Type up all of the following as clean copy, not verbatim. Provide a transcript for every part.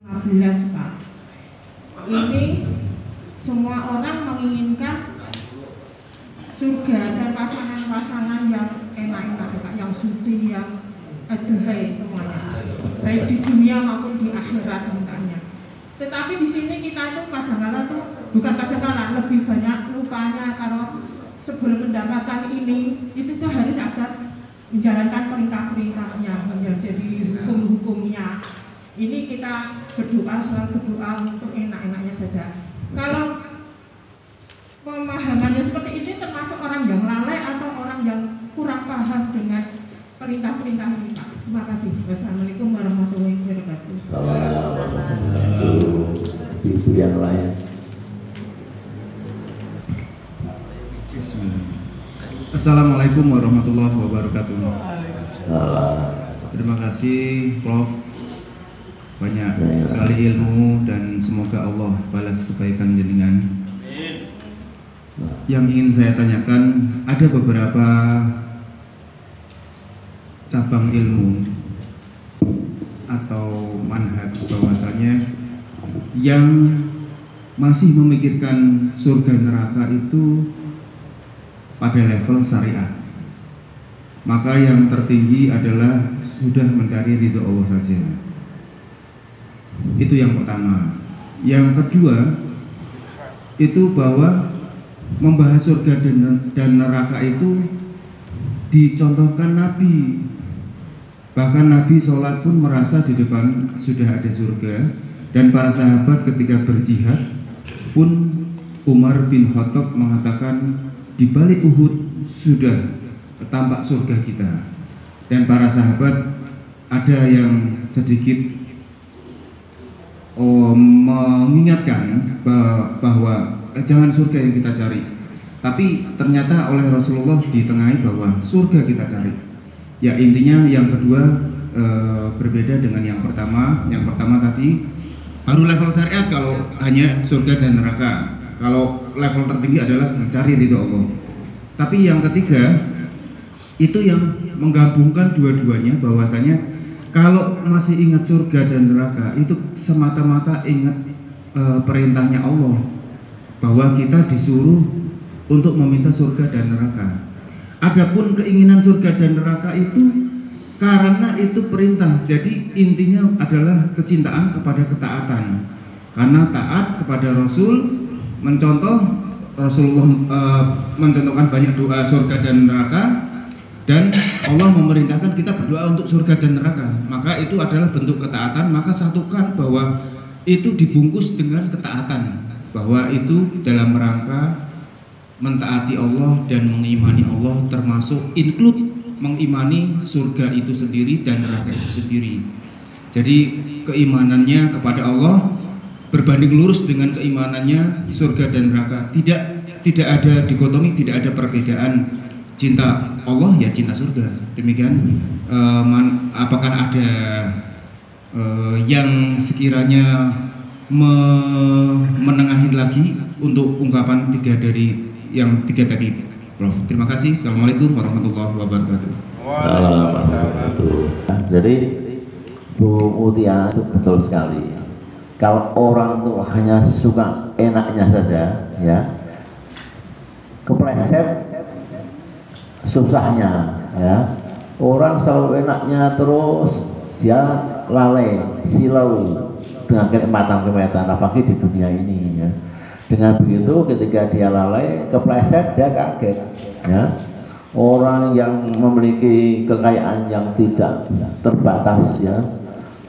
15, Pak. Ini semua orang menginginkan surga dan pasangan-pasangan yang enak-enak, Pak, yang suci, yang aduhai semuanya, baik di dunia maupun di akhirat mintanya. Tetapi di sini kita itu kadang-kadang tuh bukan kadang-kadang, lebih banyak lupanya kalau sebelum mendapatkan ini itu tuh harus ada menjalankan perintah-perintahnya, menjadi hukum-hukumnya. Ini kita berdoa, selalu berdoa untuk enak-enaknya saja. Kalau pemahamannya seperti ini termasuk orang yang lalai atau orang yang kurang paham dengan perintah-perintah ini, Pak. Terima kasih. Wassalamualaikum warahmatullahi wabarakatuh. Ibu yang lain. Assalamualaikum warahmatullahi wabarakatuh. Terima kasih Prof, banyak sekali ilmu dan semoga Allah balas kebaikan jenengan. Yang ingin saya tanyakan, ada beberapa cabang ilmu atau manhaj bahwasanya yang masih memikirkan surga neraka itu pada level syariat. Maka yang tertinggi adalah sudah mencari ridho Allah saja. Itu yang pertama. Yang kedua, itu bahwa membahas surga dan neraka itu dicontohkan Nabi. Bahkan Nabi sholat pun merasa di depan sudah ada surga. Dan para sahabat ketika berjihad pun Umar bin Khattab mengatakan di balik Uhud sudah tampak surga kita. Dan para sahabat ada yang sedikit mengingatkan bahwa jangan surga yang kita cari, tapi ternyata oleh Rasulullah ditengahi bahwa surga kita cari. Ya, intinya yang kedua berbeda dengan yang pertama. Yang pertama tadi baru level syariat kalau hanya surga dan neraka. Kalau level tertinggi adalah mencari ridho Allah. Tapi yang ketiga itu yang menggabungkan dua-duanya, bahwasanya kalau masih ingat surga dan neraka itu semata-mata ingat perintahnya Allah, bahwa kita disuruh untuk meminta surga dan neraka. Adapun keinginan surga dan neraka itu karena itu perintah, jadi intinya adalah kecintaan kepada ketaatan. Karena taat kepada Rasul, mencontoh Rasulullah mencontohkan banyak doa surga dan neraka, dan Allah memerintahkan kita berdoa untuk surga dan neraka. Maka itu adalah bentuk ketaatan. Maka satukan bahwa itu dibungkus dengan ketaatan, bahwa itu dalam rangka mentaati Allah dan mengimani Allah, termasuk include mengimani surga itu sendiri dan neraka itu sendiri. Jadi keimanannya kepada Allah berbanding lurus dengan keimanannya surga dan neraka. Tidak ada dikotomi, tidak ada perbedaan. Cinta Allah ya cinta surga. Demikian. Apakah ada yang sekiranya menengahin lagi untuk ungkapan tiga tadi, Prof? Terima kasih. Assalamualaikum warahmatullahi wabarakatuh. Jadi Bu Mutia itu betul sekali. Kalau orang tuh hanya suka enaknya saja, ya, kepleset susahnya, ya. Orang selalu enaknya terus dia lalai, silau dengan kenikmatan-kenikmatan, apalagi di dunia ini, ya. Dengan begitu ketika dia lalai, kepleset, dia kaget, ya. Orang yang memiliki kekayaan yang tidak terbatas, ya,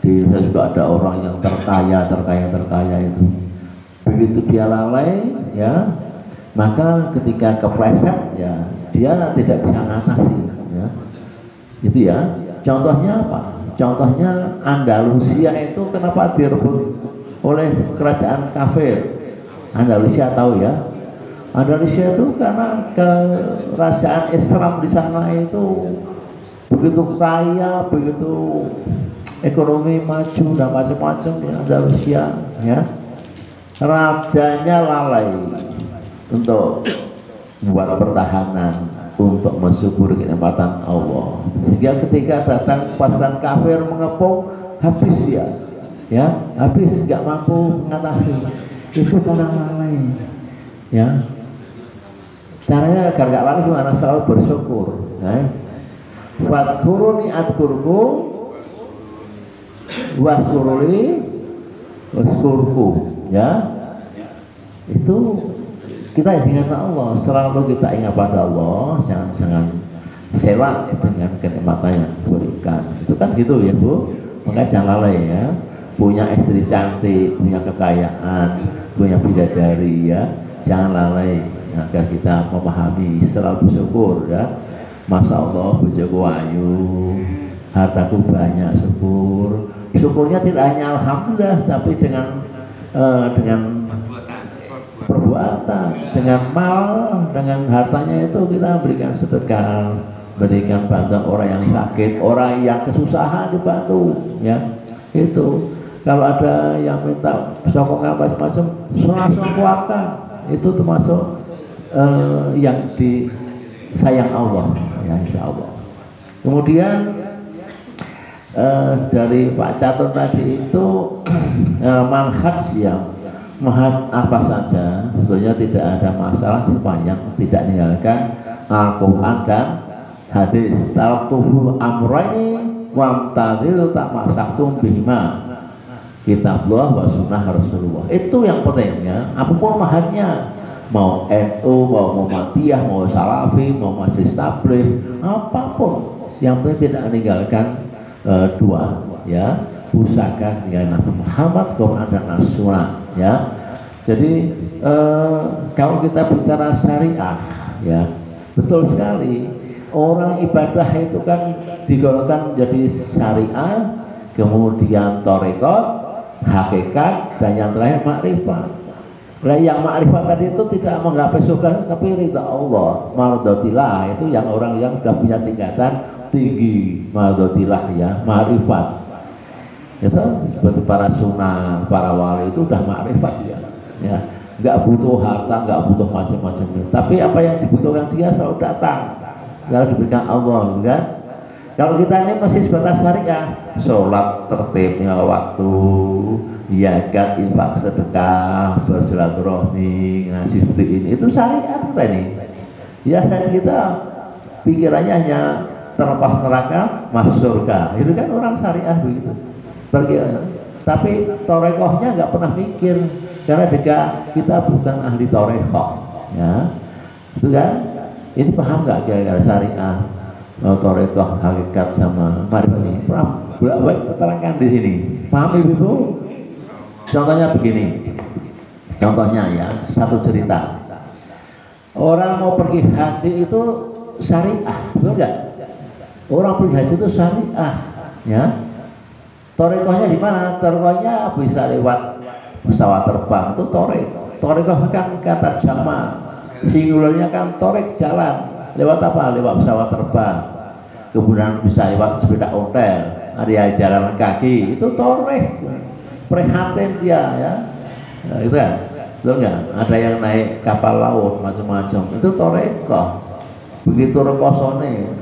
di Indonesia juga ada orang yang terkaya itu. Begitu dia lalai, ya, maka ketika kepleset, ya, dia tidak bisa mengatasi, ya. Itu ya. Contohnya apa? Contohnya Andalusia itu kenapa direbut oleh kerajaan kafir? Andalusia tahu ya? Andalusia itu karena kerajaan Islam di sana itu begitu kaya, begitu ekonomi maju dan macam-macam di Andalusia, ya. Rajanya lalai untuk buat pertahanan, untuk mensyukuri kenikmatan Allah. Sehingga ketika datang pasukan kafir mengepung, habis ya. ya habis nggak mampu mengatasi, itu karena lalai. Ya, caranya agar nggak lalai gimana? Selalu bersyukur. Wadkuruni adkurku waskuruli waskurku. Ya, itu kita ingat Allah, selalu kita ingat pada Allah, jangan sewa dengan kenikmatan yang diberikan. Itu kan gitu ya Bu, makanya jangan lalai ya. Punya istri cantik, punya kekayaan, punya bidadari ya, jangan lalai agar kita memahami, selalu bersyukur ya. Masya Allah bojoku ayu, hartaku banyak, syukur. Syukurnya tidak hanya alhamdulillah, tapi dengan perbuatan, dengan mal, dengan hartanya itu kita berikan sedekah, berikan bantuan orang yang sakit, orang yang kesusahan dibantu ya. Itu kalau ada yang minta sokongan macam-macam, langsung keluarkan. Itu termasuk yang disayang Allah ya, insya Allah. Kemudian dari Pak Catur tadi itu manhaj ya, manhaj apa saja sebetulnya tidak ada masalah sepanjang tidak meninggalkan Al-Quran dan hadis. Taltuhu amrani wamtadil tak masaktum bihima, kitabullah wa sunnah Rasulullah. Itu yang pentingnya. Apapun manhajnya, mau NU, mau Muhammadiyah, mau Salafi, mau Majelis Tabligh, apapun yang penting tidak meninggalkan dua ya, pusaka dengan Nabi Muhammad, Quran dan As-Sunnah ya. Jadi kalau kita bicara syariah ya, betul sekali orang ibadah itu kan digolongkan menjadi syariah, kemudian thariqat, hakikat, dan yang terakhir makrifat. Nah, yang makrifat tadi itu tidak menggapai surga tapi ridha Allah, mardotillah, itu yang orang yang sudah punya tingkatan tinggi, mardotillah ya, makrifat. Itu seperti para sunan, para wali itu udah makrifat ya, nggak butuh harta, nggak butuh macam-macam. Tapi apa yang dibutuhkan dia selalu datang, selalu diberikan Allah kan. Kalau kita ini masih sebatas syariah, sholat tertibnya waktu, zakat, infak, sedekah, bersilaturahmi, ngasih seperti ini, itu syariat kita ini. Ya, dan kita pikirannya hanya terlepas neraka, masuk surga. Itu kan orang syariah begitu. Tapi torekohnya nggak pernah mikir, karena kita bukan ahli torekoh. Ya, itu kan. Ini paham nggak kira-kira syariah, torekoh, hakikat sama marifat ini? Paham? Bolak-balik terangkan di sini. Paham Ibu? Contohnya begini, contohnya ya, satu cerita. Orang mau pergi haji itu syariah, betul nggak? Orang pergi haji itu syariah, ya. Torekohnya di mana? Torekohnya bisa lewat pesawat terbang, itu torek. Torekoh kan kata jama, singularnya kan torek, jalan. Lewat apa? Lewat pesawat terbang. Kemudian bisa lewat sepeda ontel, ada jalan kaki, itu torek. Prihatin dia ya, nah, itu kan, betul nggak? Ada yang naik kapal laut macam-macam, itu torekoh. Begitu rekosone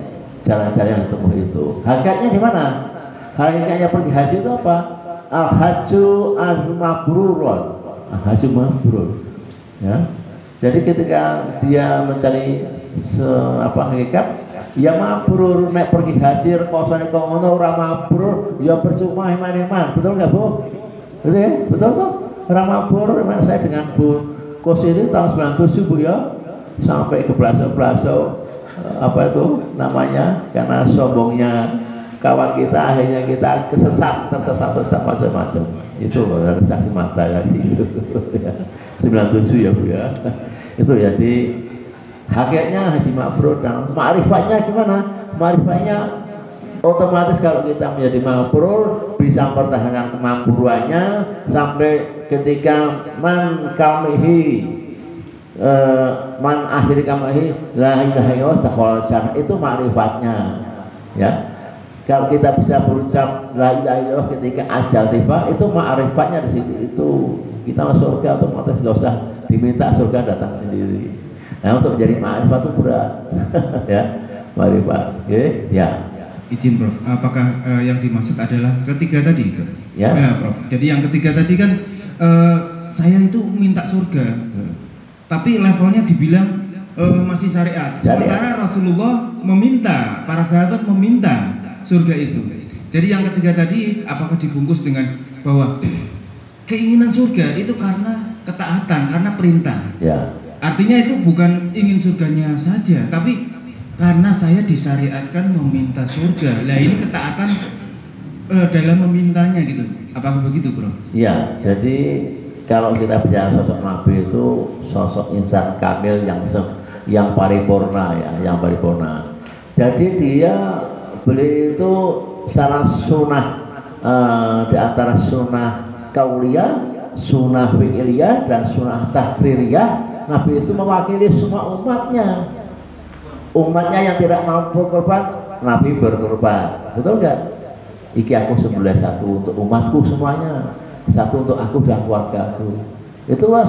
jalan-jalan ketemu itu. Hakikatnya di mana? Hakikatnya pergi haji itu apa? Al haju al-mabrurun, haji mabrur. Ya, jadi ketika dia mencari hakikat, ya mabrur, naik pergi haji rekosone kok ngono ora mabrur, ya percuma iman-iman, betul nggak Bu? Betul ya? Betul kok? Ramabur, saya dengan Bu Kos ini tahun 97 Bu ya, sampai ke Blaso-Blaso apa itu namanya, karena sombongnya kawan kita akhirnya kita tersesat macam-macam. Itu ada saksi mata ya sih. 97 ya Bu ya. Itu ya, di hakikatnya haji mabrur. Dan ma'rifatnya gimana? Ma'rifatnya otomatis kalau kita menjadi mabrur bisa mempertahankan kemampuannya sampai ketika man akhiri kamihi la ilaha illallah dakhala jannah, itu ma'rifatnya ya. Kalau kita bisa berucap la ilaha illallah ketika ajal tiba, itu ma'rifatnya di situ. Itu kita masuk surga otomatis, nggak usah diminta, surga datang sendiri. Nah, untuk menjadi ma'rifat itu berat ya, ma'rifat. Oke ya. izin Prof, apakah yang dimaksud adalah ketiga tadi? Ya. Prof. Jadi yang ketiga tadi kan saya itu minta surga, tapi levelnya dibilang masih syariat. Sementara Rasulullah meminta, para sahabat meminta surga itu. Jadi yang ketiga tadi apakah dibungkus dengan bahwa keinginan surga itu karena ketaatan, karena perintah? Ya. Artinya itu bukan ingin surganya saja, tapi karena saya disyariatkan meminta surga. Lah ini ketaatan dalam memintanya gitu. Apakah begitu, Bro? Ya, jadi kalau kita bicara sosok Nabi itu sosok insan kamil yang paripurna ya, yang paripurna. Jadi beliau itu salah sunnah di antara sunnah kauliyah, sunnah fi'liyah dan sunnah takririyah. Nabi itu mewakili semua umatnya. Umatnya yang tidak mampu korban, Nabi berkorban. Betul nggak? Iki aku sembelih satu untuk umatku semuanya, satu untuk aku dan keluargaku. Itulah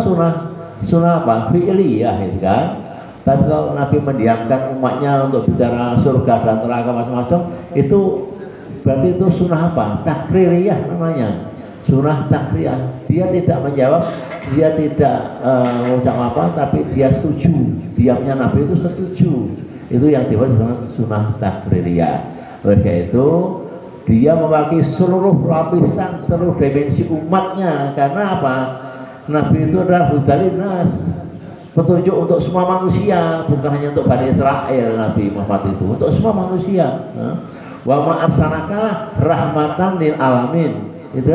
sunnah apa? Fi'liyah itu kan. Tapi kalau Nabi mendiamkan umatnya untuk bicara surga dan neraka macam-macam, itu berarti itu sunnah apa? Takririyah namanya. Sunnah takriyah. Dia tidak menjawab, dia tidak mengucap apa, tapi dia setuju. Diamnya Nabi itu setuju. Itu yang disebut dengan sunnah takririyah. Oleh karena itu dia mewakili seluruh lapisan, seluruh dimensi umatnya. Karena apa? Nabi itu adalah hudalinas, petunjuk untuk semua manusia, bukan hanya untuk Bani Israel. Nabi Muhammad itu untuk semua manusia. Wa ma arsalnaka rahmatan lil alamin. Itu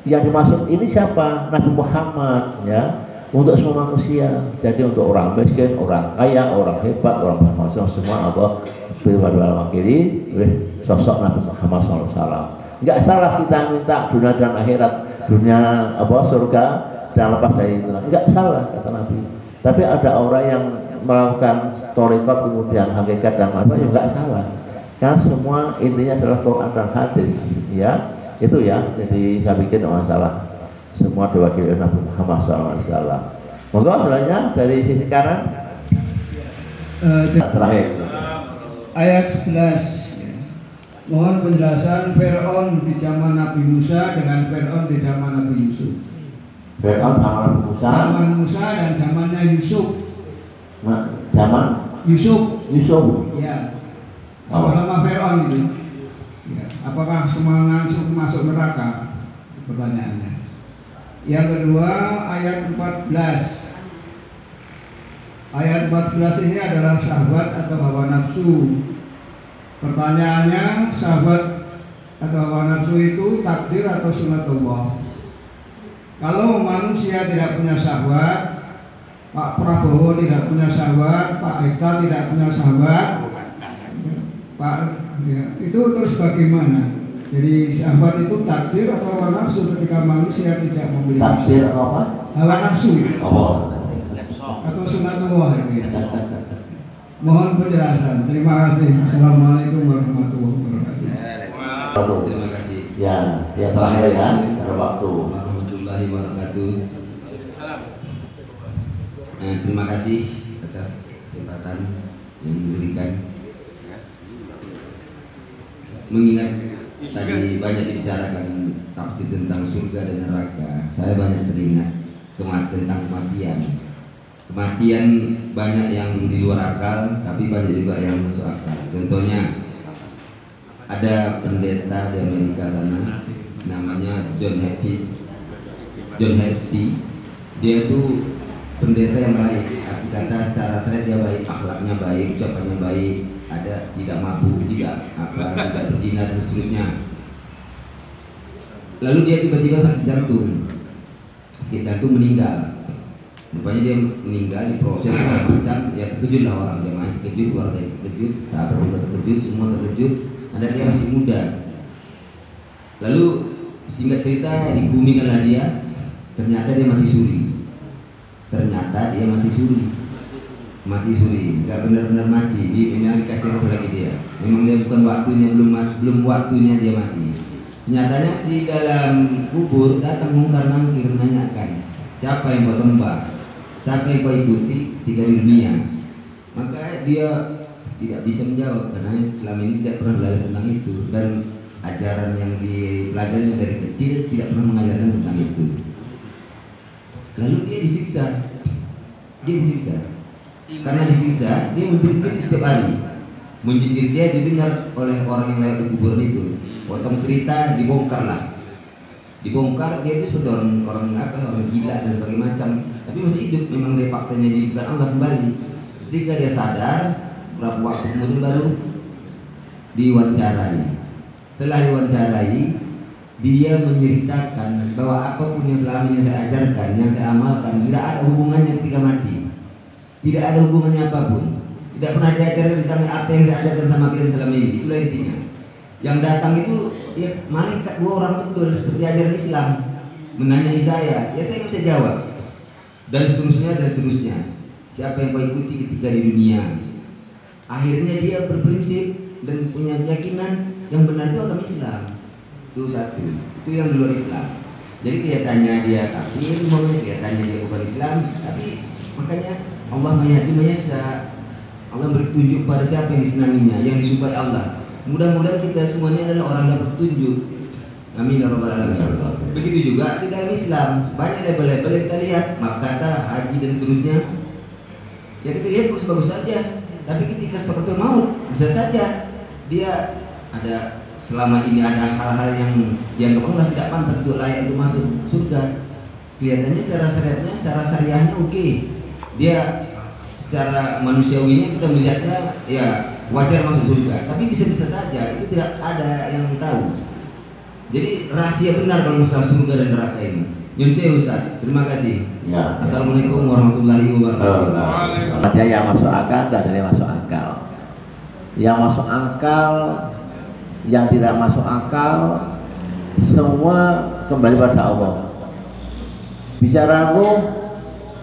yang dimaksud ini siapa? Nabi Muhammad ya, untuk semua manusia. Jadi untuk orang miskin, orang kaya, orang hebat, orang macam semua Allah diwakili oleh sosok Nabi Muhammad SAW. Enggak salah kita minta dunia dan akhirat, dunia surga dan lepas dari itu. Enggak salah kata Nabi. Tapi ada orang yang melakukan thariqat kemudian hakikat dan apa yang enggak salah. Karena semua intinya adalah Quran dan hadis ya. Itu ya, jadi saya pikir tidak masalah. Semua diwakili Nabi Muhammad SAW. Moga selanjutnya dari sisi kanan. Terakhir. Ayat 11. Mohon penjelasan Fir'aun di zaman Nabi Musa dengan Fir'aun di zaman Nabi Yusuf. Fir'aun zaman Musa. Zaman Musa dan zamannya Yusuf. Zaman Yusuf. Ya. Sama-sama Fir'aun itu. Ya. Apakah semua langsung masuk neraka? Pertanyaannya. Yang kedua ayat 14. Ayat 14 ini adalah syahwat atau hawa nafsu. Pertanyaannya, syahwat atau hawa nafsu itu takdir atau sunatullah? Kalau manusia tidak punya syahwat, Pak Prabowo tidak punya syahwat, Pak Eka tidak punya syahwat, Pak ya, itu terus bagaimana? Jadi syahwat itu takdir atau hawa nafsu ketika manusia tidak memiliki takdir apa? hawa nafsu atau sunatullah ya. Mohon penjelasan. Terima kasih. Assalamualaikum warahmatullahi wabarakatuh. Terima kasih. Ya terakhir ya, ada waktu. Warahmatullahi wabarakatuh. Terima kasih atas kesempatan yang diberikan. Mengingat tadi banyak dibicarakan tafsir tentang surga dan neraka, saya banyak teringat tentang kematian. Kematian banyak yang di luar akal, tapi banyak juga yang masuk akal. Contohnya ada pendeta di Amerika sana, namanya John Happy. Dia itu pendeta yang baik. Arti kata secara seret dia baik, akhlaknya baik, ucapannya baik, ada tidak mabuk, tidak berzina dan seterusnya. Lalu dia tiba-tiba sakit jantung meninggal. Rupanya dia meninggal, diproses segala macam, ya terkejutlah orang, jemaah terkejut, keluarga terkejut, sahabat juga terkejut, semua terkejut. Ada dia masih muda. Lalu singkat cerita dikumikanlah dia, ternyata dia mati suri. Mati suri, nggak benar-benar mati. Memang dikasih roh lagi dia. Memang dia bukan waktunya, belum waktunya dia mati. Nyatanya di dalam kubur datang mungkar nangkir menanyakan, siapa yang kau sembah? Siapa yang kau ikuti di dunia? Maka dia tidak bisa menjawab karena selama ini tidak pernah belajar tentang itu, dan ajaran yang dipelajari dari kecil tidak pernah mengajarkan tentang itu. Lalu dia disiksa karena disiksa dia menjerit setiap hari. Menjerit dia didengar oleh orang yang lewat di kuburan itu. Potong cerita dibongkar dia itu seperti orang gila dan sebagainya macam, tapi masih hidup. Memang dia faktanya diberikan Allah kembali. Ketika dia sadar, beberapa waktu kemudian baru diwawancarai. Setelah diwawancarai, dia menceritakan bahwa apapun yang selama ini saya ajarkan, yang saya amalkan, tidak ada hubungannya ketika mati. Tidak ada hubungannya apapun. Tidak pernah diajarkan tentang apa yang saya ajarkan sama kalian selama ini. Itulah intinya. Yang datang itu ya malaikat 2 orang betul seperti ajaran Islam, menanyai saya, ya saya bisa jawab. Dan seterusnya. Siapa yang kau ikuti ketika di dunia? Akhirnya dia berprinsip dan punya keyakinan yang benar itu agama Islam. Itu satu. Itu yang di luar Islam. Jadi kelihatannya dia kafir, kelihatannya dia bukan Islam, tapi makanya Allah mayahdi mayasya. Allah beri petunjuk pada siapa yang disenanginya, yang disukai Allah. Mudah-mudahan kita semuanya adalah orang yang berpetunjuk. Amin ya rabbal alamin. Begitu juga di dalam Islam, banyak label-label yang kita lihat, makata, haji dan seterusnya. Ya kita lihat bagus-bagus saja, tapi ketika seperti maut, bisa saja dia ada selama ini ada hal-hal yang dianggap Allah tidak pantas untuk layak untuk masuk surga. Kelihatannya secara syariatnya, secara syariahnya oke. Dia secara manusiawinya kita melihatnya ya wajar masuk surga, tapi bisa-bisa saja itu tidak ada yang tahu. Jadi rahasia benar kalau masalah surga dan neraka ini. Nyun sewu Ustaz, terima kasih. Ya. Assalamualaikum warahmatullahi wabarakatuh. Ada yang masuk akal, dan ada yang masuk akal. Yang masuk akal, yang tidak masuk akal, semua kembali pada Allah. Bicara roh,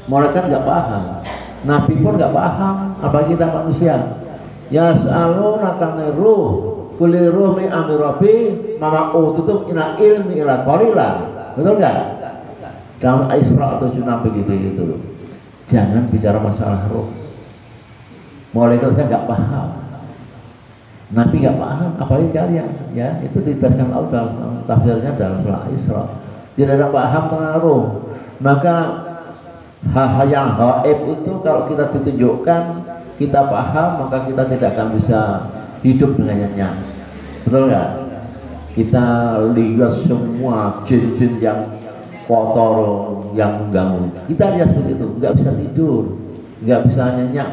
malaikat nggak paham, Nabi pun nggak paham, apalagi kita manusia. Ya selalu nakane ruh, kulir ruh mi amirabi, mama tutup ina ilmi ila qalila. Betul nggak? Dalam Isra 7 begitu itu. Jangan bicara masalah roh. Malaikat saya nggak paham, Nabi nggak paham, apalagi kalian. Ya itu ditegaskan Allah dalam tafsirnya dalam surah Isra. Tidak ada paham tentang roh. Maka hal-hal yang gaib itu kalau kita ditunjukkan, kita paham, maka kita tidak akan bisa hidup dengan nyenyak. Betul nggak? Kita lihat semua jin-jin yang kotor, yang mengganggu. Kita lihat seperti itu, nggak bisa tidur, nggak bisa nyenyak.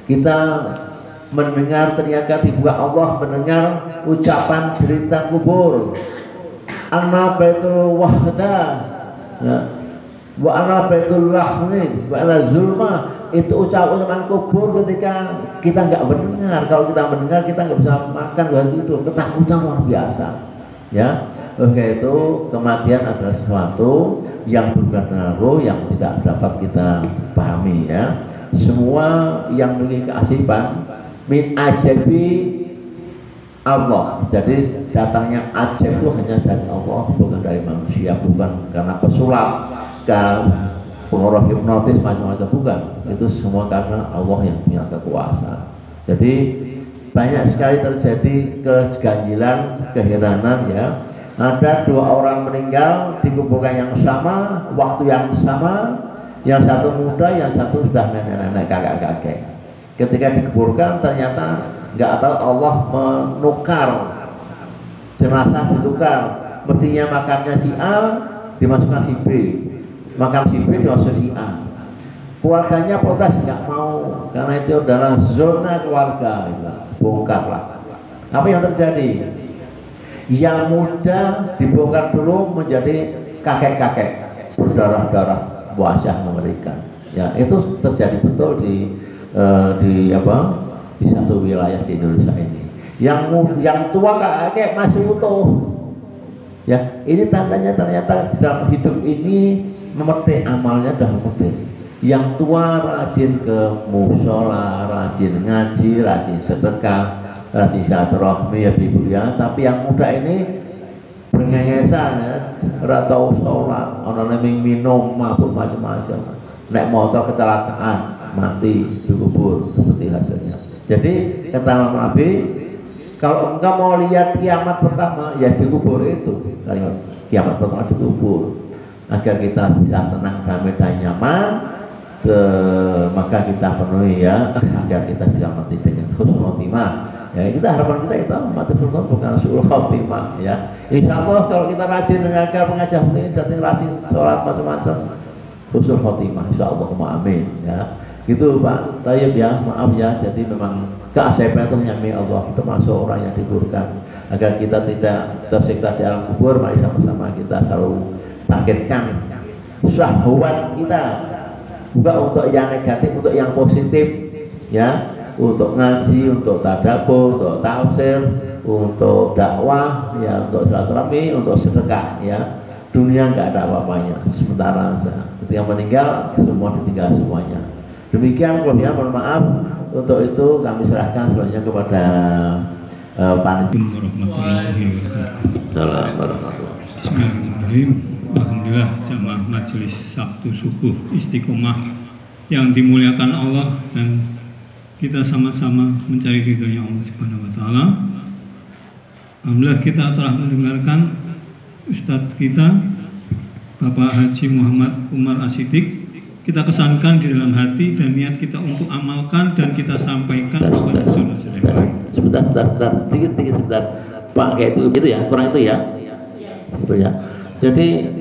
Kita mendengar ternyata dibuka Allah, mendengar ucapan cerita kubur. Anna baitul wahda, wa ana baitul lahmi, wa ana zulma. Itu ucapan kubur ketika kita nggak mendengar. Kalau kita mendengar, kita nggak bisa makan, nggak tidur. Ketakutan luar biasa. Ya, oke, itu kematian adalah sesuatu yang bukan roh, yang tidak dapat kita pahami. Ya, semua yang memiliki keasiban min ajabi Allah. Jadi datangnya ajab itu hanya dari Allah, bukan dari manusia, bukan karena pesulap, karena pengaruh hipnotis macam-macam, bukan. Itu semua karena Allah yang punya kekuasaan. Jadi banyak sekali terjadi keganjilan, keheranan. Ya, ada 2 orang meninggal di kuburan yang sama, waktu yang sama. Yang satu muda, yang satu sudah nenek-nenek, kakek-kakek. Ketika dikuburkan ternyata nggak tahu Allah menukar jenazah, ditukar. Mestinya makannya si A dimasukkan si B, makan si B dimasukkan si A. Keluarganya protes, nggak mau, karena itu adalah zona keluarga. Bongkarlah. Apa yang terjadi? Yang muda dibongkar dulu menjadi kakek-kakek, berdarah-darah, wajah mengerikan. Ya, itu terjadi betul di satu wilayah di Indonesia ini. Yang tua kakek masih utuh. Ya, ini tandanya ternyata dalam hidup ini memetik amalnya dah memetik. Yang tua rajin ke musola, rajin ngaji, rajin sedekah, rajin silaturahmi, ya ibu ya. Tapi yang muda ini berngengesan, ya, ratau sholat, orang minum, mabuk macam-macam, naik motor kecelakaan, mati dikubur, seperti hasilnya. Jadi kata Nabi, kalau engkau mau lihat kiamat pertama, ya di kubur itu. Kiamat pertama di kubur, agar kita bisa tenang, damai dan nyaman. Maka kita penuhi ya, agar kita bisa mati dengan husnul khotimah. Ya, kita harapan kita itu mati husnul bukan suul khotimah. Ya, insya Allah kalau kita rajin mengajar mengajar ini, dan rajin sholat macam-macam, husnul khotimah. Insya Allah, amin. Ya, gitu Pak Tayyib ya, maaf ya. Jadi memang keasaiban itu hanya milik Allah, termasuk orang yang dikuburkan. Agar kita tidak tersiksa di alam kubur, mari sama-sama kita selalu targetkan syahwat kita, bukan untuk yang negatif, untuk yang positif, ya, untuk ngaji, untuk tadabbur, untuk tafsir, untuk dakwah, ya, untuk silaturahmi, untuk sedekah, ya. Dunia nggak ada apa-apanya, sementara ketika meninggal semua ditinggal semuanya. Demikian, kemudian mohon maaf. Untuk itu kami serahkan selanjutnya kepada panitia. Bismillahirrahmanirrahim. Alhamdulillah, jamaah majelis Sabtu subuh istiqomah yang dimuliakan Allah, dan kita sama-sama mencari ridhonya Allah Subhanahu wa taala. Alhamdulillah, kita telah mendengarkan Ustadz kita Bapak Haji Muhammad Umar As-Siddiq. Kita kesankan di dalam hati dan niat kita untuk amalkan dan kita sampaikan kepada saudara-saudara. Sebentar, sedikit sebentar. Pak, kayak itu ya, kurang itu ya. Itu ya. Jadi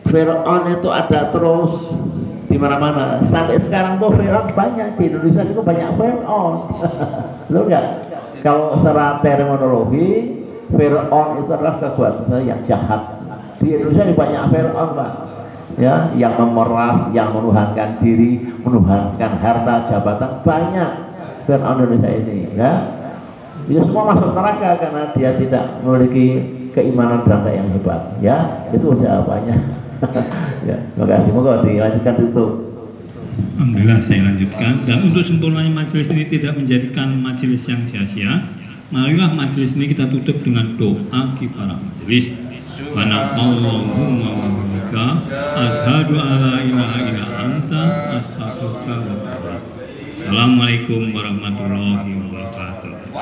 Fir'aun itu ada terus di mana-mana. Sampai sekarang tuh Fir'aun banyak di Indonesia, itu banyak Fir'aun. Betul nggak? Kalau secara terminologi, Fir'aun itu adalah kekuatan yang jahat. Di Indonesia banyak Fir'aun, Pak. Ya, yang memeras, yang menuhankan diri, menuhankan harta, jabatan, banyak Fir'aun Indonesia ini, ya. Dia semua masuk neraka karena dia tidak memiliki keimanan berangkat yang hebat, ya. Itu jawabannya. Ya, terima kasih. Moga dilanjutkan tutup. Alhamdulillah, saya lanjutkan. Dan untuk sempurnanya majelis ini tidak menjadikan majelis yang sia-sia, marilah majelis ini kita tutup dengan doa kifaraah majelis. Subhanallahumma wa bihamdika asyhadu an la ilaha illa anta astaghfiruka wa atubu ilaik. Assalamualaikum warahmatullahi wabarakatuh.